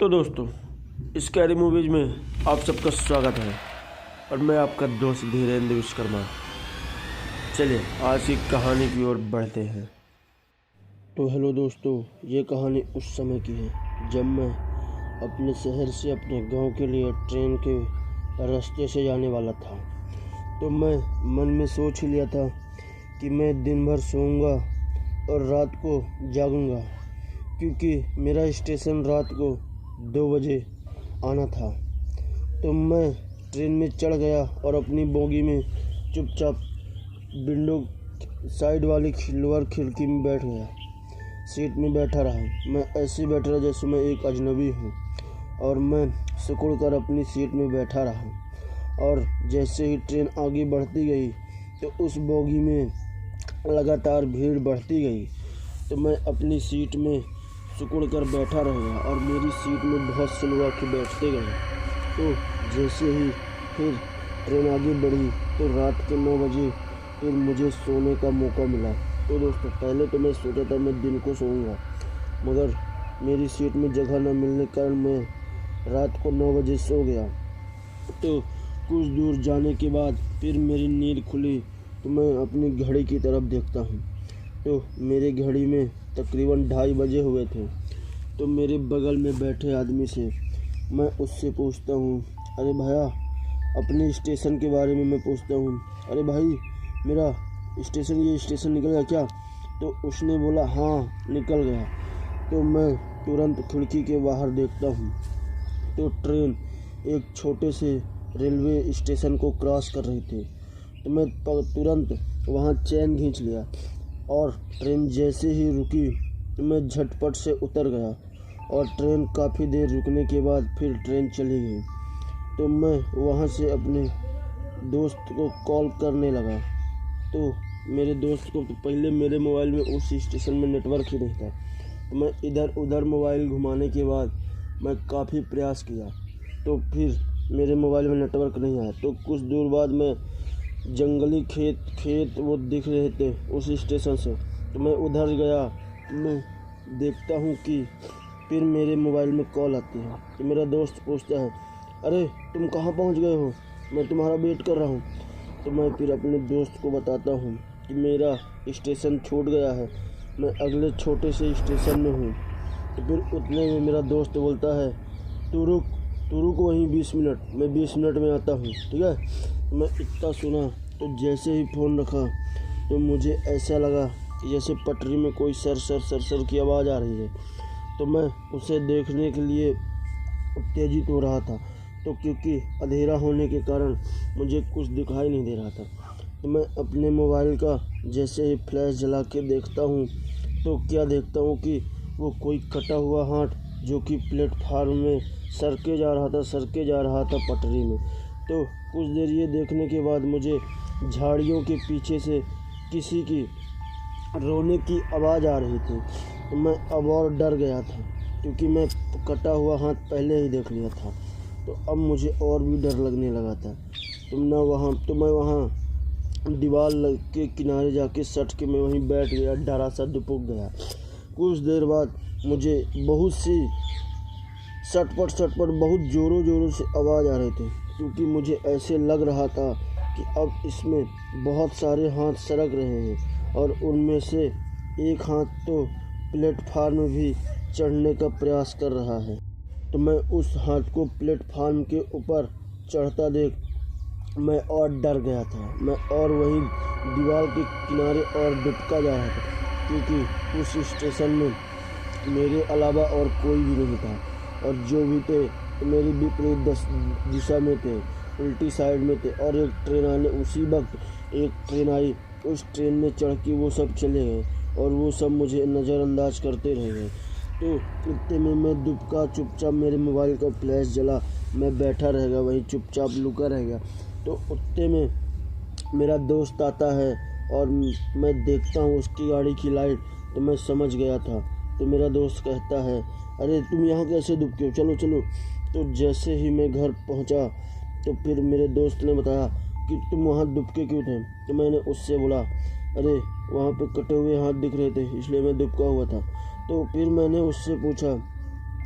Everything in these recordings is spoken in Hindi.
तो दोस्तों, स्कैरी मूवीज में आप सबका स्वागत है और मैं आपका दोस्त धीरेन्द्र विश्वकर्मा। चलिए आज की कहानी की ओर बढ़ते हैं। तो हेलो दोस्तों, ये कहानी उस समय की है जब मैं अपने शहर से अपने गांव के लिए ट्रेन के रास्ते से जाने वाला था। तो मैं मन में सोच ही लिया था कि मैं दिन भर सोऊंगा और रात को जागूंगा, क्योंकि मेरा स्टेशन रात को 2 बजे आना था। तो मैं ट्रेन में चढ़ गया और अपनी बोगी में चुपचाप विंडो साइड वाली लोअर खिड़की में बैठ गया। सीट में बैठा रहा। मैं ऐसे बैठ रहा जैसे मैं एक अजनबी हूँ और मैं सिकुड़ कर अपनी सीट में बैठा रहा। और जैसे ही ट्रेन आगे बढ़ती गई तो उस बोगी में लगातार भीड़ बढ़ती गई। तो मैं अपनी सीट में सिकुड़ कर बैठा रह गया और मेरी सीट में बहुत से लोग आके बैठते गए। तो जैसे ही फिर ट्रेन आगे बढ़ी तो रात के 9 बजे फिर मुझे सोने का मौका मिला। तो दोस्तों, पहले तो मैं सोचा था मैं दिन को सोऊंगा, मगर मेरी सीट में जगह न मिलने के कारण मैं रात को 9 बजे सो गया। तो कुछ दूर जाने के बाद फिर मेरी नींद खुली तो मैं अपनी घड़ी की तरफ देखता हूँ। तो मेरी घड़ी में तकरीबन 2:30 बजे हुए थे। तो मेरे बगल में बैठे आदमी से मैं उससे पूछता हूँ, अरे भैया, अपने स्टेशन के बारे में मैं पूछता हूँ, अरे भाई मेरा ये स्टेशन निकल गया क्या? तो उसने बोला हाँ निकल गया। तो मैं तुरंत खिड़की के बाहर देखता हूँ तो ट्रेन एक छोटे से रेलवे स्टेशन को क्रॉस कर रही थी। तो मैं तुरंत वहाँ चैन खींच लिया और ट्रेन जैसे ही रुकी तो मैं झटपट से उतर गया और ट्रेन काफ़ी देर रुकने के बाद फिर ट्रेन चली गई। तो मैं वहाँ से अपने दोस्त को कॉल करने लगा। तो मेरे दोस्त को तो पहले मेरे मोबाइल में उस स्टेशन में नेटवर्क ही नहीं था। तो मैं इधर उधर मोबाइल घुमाने के बाद मैं काफ़ी प्रयास किया तो फिर मेरे मोबाइल में नेटवर्क नहीं आया। तो कुछ दूर बाद मैं जंगली खेत वो दिख रहे थे उस स्टेशन से। तो मैं उधर गया। मैं देखता हूँ कि फिर मेरे मोबाइल में कॉल आती है। तो मेरा दोस्त पूछता है, अरे तुम कहाँ पहुँच गए हो, मैं तुम्हारा वेट कर रहा हूँ। तो मैं फिर अपने दोस्त को बताता हूँ कि मेरा स्टेशन छूट गया है, मैं अगले छोटे से स्टेशन में हूँ। तो फिर उतने में मेरा दोस्त बोलता है, तू रुक वहीं 20 मिनट, मैं 20 मिनट में आता हूँ, ठीक है। मैं इतना सुना तो जैसे ही फ़ोन रखा तो मुझे ऐसा लगा कि जैसे पटरी में कोई सर की आवाज़ आ रही है। तो मैं उसे देखने के लिए उत्तेजित हो रहा था। तो क्योंकि अंधेरा होने के कारण मुझे कुछ दिखाई नहीं दे रहा था। तो मैं अपने मोबाइल का जैसे ही फ्लैश जला के देखता हूँ तो क्या देखता हूँ कि वो कोई कटा हुआ हाथ जो कि प्लेटफार्म में सरके जा रहा था पटरी में। तो कुछ देर ये देखने के बाद मुझे झाड़ियों के पीछे से किसी की रोने की आवाज़ आ रही थी। तो मैं अब और डर गया था क्योंकि मैं कटा हुआ हाथ पहले ही देख लिया था। तो अब मुझे और भी डर लगने लगा था। तो मैं वहाँ दीवार के किनारे जाके सट के मैं वहीं बैठ गया, डरा सा दुबक गया। कुछ देर बाद मुझे बहुत सी सटपट बहुत ज़ोरों से आवाज़ आ रही थी, क्योंकि मुझे ऐसे लग रहा था कि अब इसमें बहुत सारे हाथ सरक रहे हैं और उनमें से एक हाथ तो प्लेटफार्म भी चढ़ने का प्रयास कर रहा है। तो मैं उस हाथ को प्लेटफार्म के ऊपर चढ़ता देख मैं और डर गया था। मैं और वहीं दीवार के किनारे और दुबका जा रहा था, क्योंकि उस स्टेशन में मेरे अलावा और कोई भी नहीं था और जो भी थे तो मेरी विपरीत दिशा में थे, उल्टी साइड में थे। और एक ट्रेन आने उसी वक्त एक ट्रेन आई, उस ट्रेन में चढ़ के वो सब चले गए और वो सब मुझे नज़रअंदाज करते रह गए। तो इतने में मैं दुबका चुपचाप, मेरे मोबाइल का फ्लैश जला, मैं बैठा रह गया वहीं चुपचाप लुका रह गया। तो उतने में मेरा दोस्त आता है और मैं देखता हूँ उसकी गाड़ी की लाइट। तो मैं समझ गया था। तो मेरा दोस्त कहता है, अरे तुम यहाँ कैसे दुबके हो, चलो। तो जैसे ही मैं घर पहुँचा तो फिर मेरे दोस्त ने बताया कि तुम वहाँ दुबके क्यों थे। तो मैंने उससे बोला, अरे वहाँ पे कटे हुए हाथ दिख रहे थे इसलिए मैं दुबका हुआ था। तो फिर मैंने उससे पूछा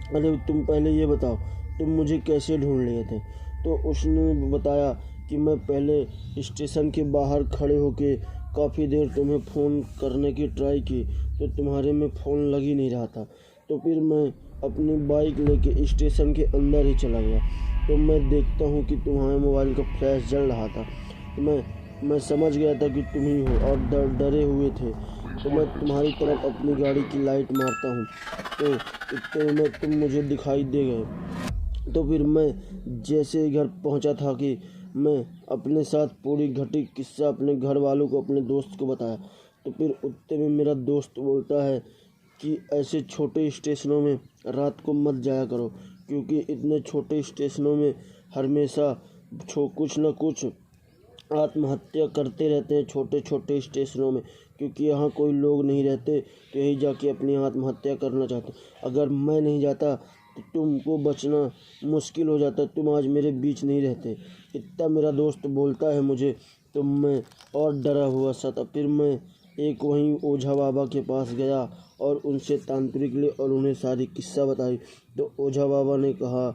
अरे तुम पहले ये बताओ, तुम मुझे कैसे ढूंढ लिए थे? तो उसने बताया कि मैं पहले स्टेशन के बाहर खड़े होके काफ़ी देर तुम्हें फ़ोन करने की ट्राई की, तो तुम्हारे में फ़ोन लग ही नहीं रहा था। तो फिर मैं अपनी बाइक लेके स्टेशन के अंदर ही चला गया। तो मैं देखता हूँ कि तुम्हारे मोबाइल का फ्लैश जल रहा था। तो मैं समझ गया था कि तुम ही हो और डरे हुए थे। तो मैं तुम्हारी तरफ अपनी गाड़ी की लाइट मारता हूँ, तो इतने में तुम मुझे दिखाई दे गए। तो फिर मैं जैसे ही घर पहुँचा था कि मैं अपने साथ पूरी घटी किस्सा अपने घर वालों को, अपने दोस्त को बताया। तो फिर उतने में मेरा दोस्त बोलता है कि ऐसे छोटे स्टेशनों में रात को मत जाया करो, क्योंकि इतने छोटे स्टेशनों में हमेशा कुछ न कुछ आत्महत्या करते रहते हैं, छोटे छोटे स्टेशनों में, क्योंकि यहाँ कोई लोग नहीं रहते, तो यही जाके अपनी आत्महत्या करना चाहते। अगर मैं नहीं जाता तो तुमको बचना मुश्किल हो जाता, तुम आज मेरे बीच नहीं रहते। इतना मेरा दोस्त बोलता है मुझे, तो मैं और डरा हुआ सा था। फिर मैं एक वहीं ओझा बाबा के पास गया और उनसे तांत्रिक लिए और उन्हें सारी किस्सा बताई। तो ओझा बाबा ने कहा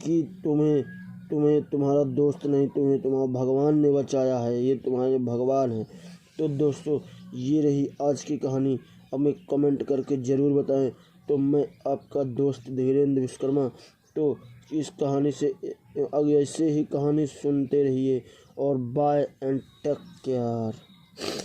कि तुम्हें तुम्हें तुम्हारा दोस्त नहीं, तुम्हें तुम्हारा भगवान ने बचाया है, ये तुम्हारे भगवान हैं। तो दोस्तों, ये रही आज की कहानी। हमें कमेंट करके ज़रूर बताएं। तो मैं आपका दोस्त धीरेन्द्र विश्वकर्मा। तो इस कहानी से अगर ऐसे ही कहानी सुनते रहिए और बाय एंड टेक केयर।